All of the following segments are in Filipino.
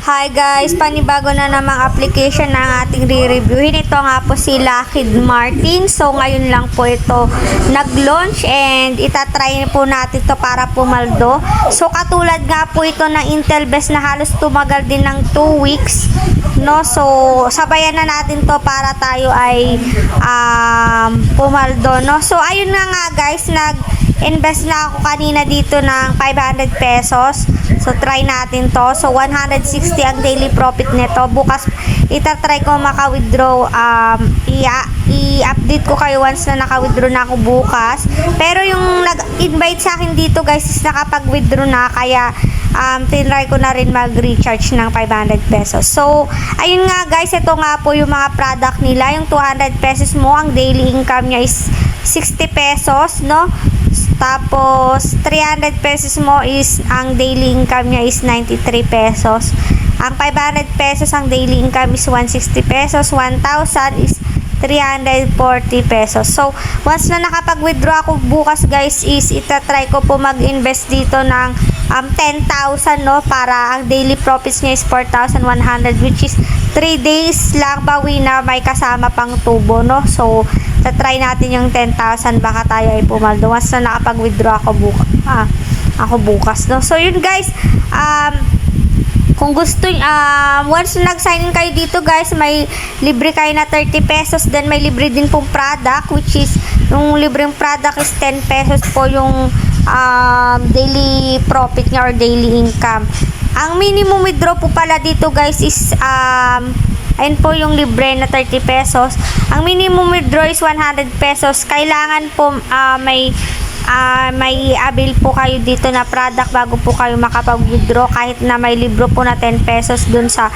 Hi guys, panibago na namang application na ating re-reviewin. Ito nga po si Lockheed Martin. So ngayon lang po ito nag-launch and itatry po natin to para pumaldo. So katulad nga po ito ng Intel Best na halos tumagal din ng 2 weeks. No, so sabayan na natin to para tayo ay pumaldo, no. So ayun nga guys, nag-invest na ako kanina dito ng 500 pesos. So try natin to. So 160 ang daily profit nito. Bukas itatry ko maka-withdraw, i-update ko kayo once na naka-withdraw na ako bukas. Pero yung nag-invite sa akin dito guys is nakapag-withdraw na, kaya tinry ko na rin mag-recharge ng 500 pesos. So, ayun nga guys, ito nga po yung mga product nila. Yung 200 pesos mo, ang daily income niya is 60 pesos, no? Tapos, 300 pesos mo is, ang daily income niya is 93 pesos. Ang 500 pesos, ang daily income is 160 pesos. 1,000 is 340 pesos. So, once na nakapag-withdraw ako bukas guys, is itatry ko po mag-invest dito ng 10,000, no? Para ang daily profits niya is 4,100, which is 3 days lang bawi na may kasama pang tubo, no? So, tatry natin yung 10,000, baka tayo ay pumaldo once na nakapag-withdraw ako bukas, no? So, yun guys, kung gusto, once nag-sign in kayo dito guys, may libre kayo na 30 pesos. Then may libre din pong product, which is, yung libreng product is 10 pesos po yung daily profit niya or daily income. Ang minimum withdraw po pala dito guys is, ayun po yung libre na 30 pesos. Ang minimum withdraw is 100 pesos. Kailangan po may avail po kayo dito na product bago po kayo makapag-withdraw. Kahit na may libro po na 10 pesos dun sa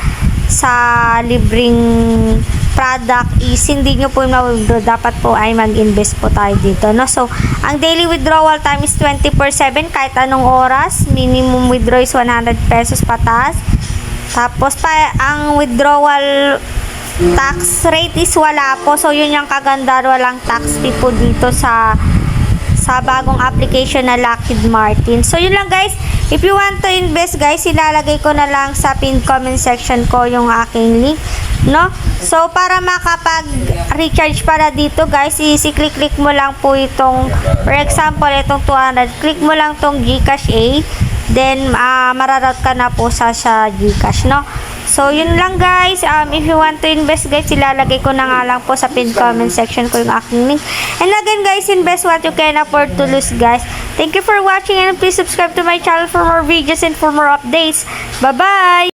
libreng product is hindi nyo po ma-withdraw. Dapat po ay mag-invest po tayo dito, no? So, ang daily withdrawal time is 24/7 kahit anong oras. Minimum withdraw is 100 pesos pataas. Tapos ang withdrawal tax rate is wala po. So, yun yung kaganda, walang tax fee po dito sa bagong application na Lockheed Martin. So, yun lang guys. If you want to invest guys, ilalagay ko na lang sa pinned comment section ko yung aking link, no? So, para makapag-recharge para dito guys, i-click mo lang po itong, for example, itong 200. Click mo lang itong GCash A. Then, mararoute ka na po sa GCash, no? So, yun lang guys. If you want to invest guys, ilalagay ko na nga lang po sa pinned comment section ko yung aking link. And again guys, invest what you can afford to lose guys. Thank you for watching and please subscribe to my channel for more videos and for more updates. Bye-bye!